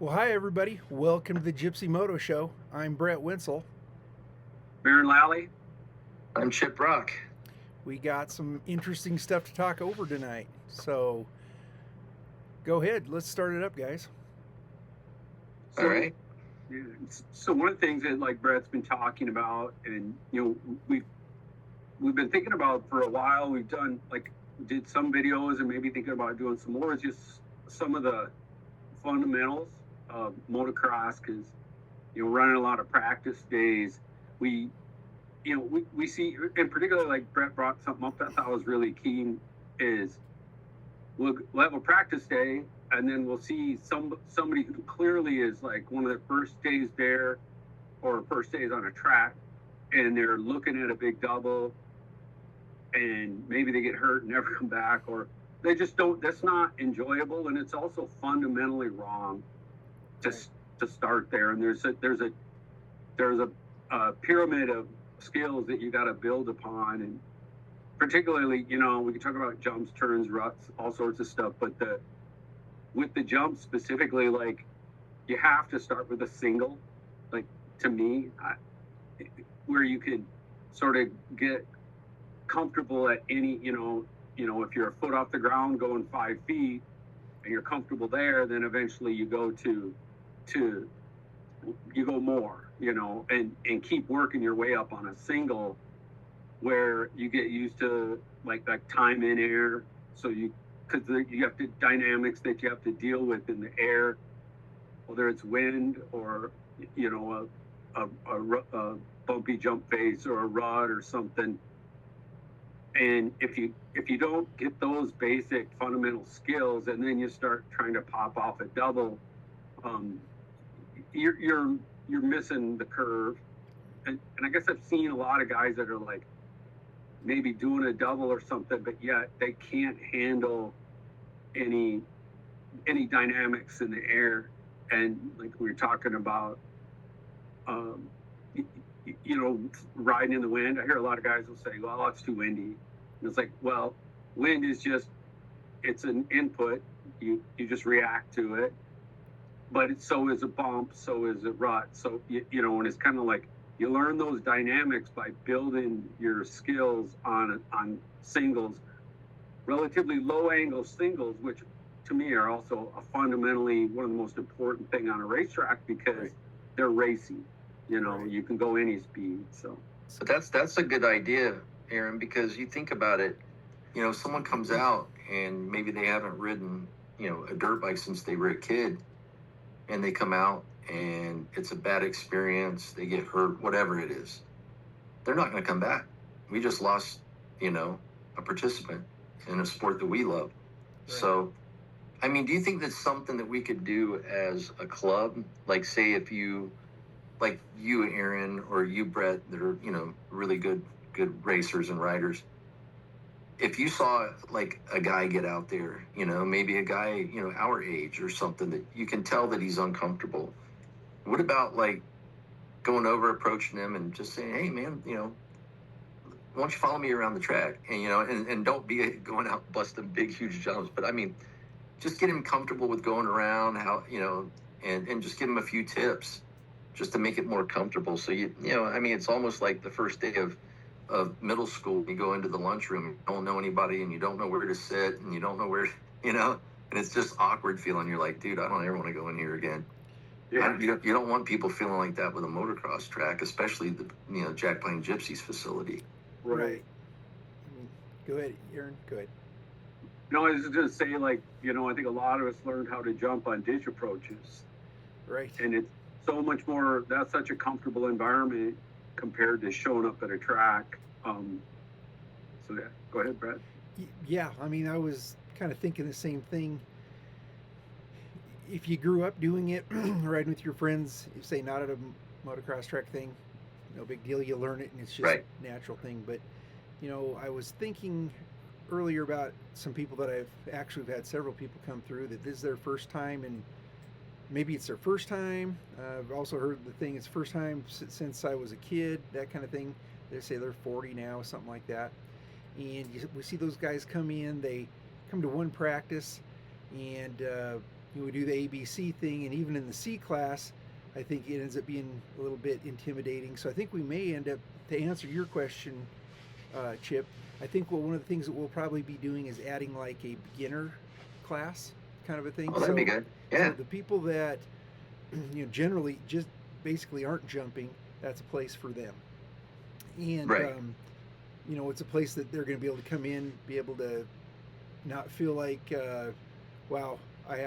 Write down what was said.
Well, hi everybody. Welcome to the Gypsy Moto Show. I'm Brett Winsel. Baron Lally. I'm Chip Rock. We got some interesting stuff to talk over tonight. So go ahead. Let's start it up, guys. All right. So one of the things that like Brett's been talking about, and we've been thinking about for a while. We've did some videos and maybe thinking about doing some more. Is just some of the fundamentals of motocross, because running a lot of practice days, we see, and particularly like Brett brought something up that I thought was really keen, is we'll have a practice day and then we'll see somebody who clearly is like one of the first days there or first days on a track, and they're looking at a big double and maybe they get hurt and never come back, or they just don't. That's not enjoyable, and it's also fundamentally wrong to start there. And there's a pyramid of skills that you got to build upon, and particularly, we can talk about jumps, turns, ruts, all sorts of stuff, but with the jumps specifically, like, you have to start with a single, like, to me, where you can sort of get comfortable at any, if you're a foot off the ground going 5 feet and you're comfortable there, then eventually you go you go more, and keep working your way up on a single where you get used to like time in air. So because you have the dynamics that you have to deal with in the air, whether it's wind or, a bumpy jump face or a rut or something. And if you don't get those basic fundamental skills, and then you start trying to pop off a double, you're missing the curve. And I guess I've seen a lot of guys that are like maybe doing a double or something, but yet they can't handle any dynamics in the air. And like we were talking about, riding in the wind. I hear a lot of guys will say, well, it's too windy. And it's like, well, wind is it's an input. You just react to it. But so is a bump, so is a rut. So, and it's kind of like you learn those dynamics by building your skills on singles, relatively low angle singles, which to me are also fundamentally one of the most important thing on a racetrack, because they're racing. You can go any speed. So that's a good idea, Aaron, because you think about it, someone comes out and maybe they haven't ridden, a dirt bike since they were a kid, and they come out and it's a bad experience, they get hurt, whatever it is. They're not going to come back. We just lost, a participant in a sport that we love. Right. So, I mean, do you think that's something that we could do as a club? Like, say if you, like you, Aaron, or you, Brett, that are, really good racers and riders. If you saw like a guy get out there, maybe a guy, our age or something, that you can tell that he's uncomfortable. What about like going over, approaching him and just saying, hey man, why don't you follow me around the track? And, and don't be going out busting big, huge jumps. But I mean, just get him comfortable with going around, how, and just give him a few tips just to make it more comfortable. So, it's almost like the first day of middle school. You go into the lunchroom, you don't know anybody, and you don't know where to sit, and you don't know where, and it's just awkward feeling. You're like, dude, I don't ever want to go in here again. Yeah. You don't want people feeling like that with a motocross track, especially the, Jack Pine Gypsies facility. Right. Go ahead, Aaron. Go ahead. No, I was just going to say, like, I think a lot of us learned how to jump on ditch approaches. Right. And it's so much more, that's such a comfortable environment compared to showing up at a track. So, yeah, go ahead, Brett. Yeah, I mean, I was kind of thinking the same thing. If you grew up doing it, riding with your friends, you say not at a motocross track thing, no big deal. You learn it, and it's just a natural thing. But, I was thinking earlier about some people that I've actually had several people come through that this is their first time, and maybe it's their first time. I've also heard the thing, it's first time since I was a kid, that kind of thing. They say they're 40 now, something like that. And we see those guys come in, they come to one practice, and we do the ABC thing, and even in the C class, I think it ends up being a little bit intimidating. So I think we may end up, to answer your question, Chip, I think one of the things that we'll probably be doing is adding like a beginner class kind of a thing. Oh, that'd be good. Yeah. So the people that generally just basically aren't jumping, that's a place for them. And Right. It's a place that they're going to be able to come in, be able to not feel like, wow, I have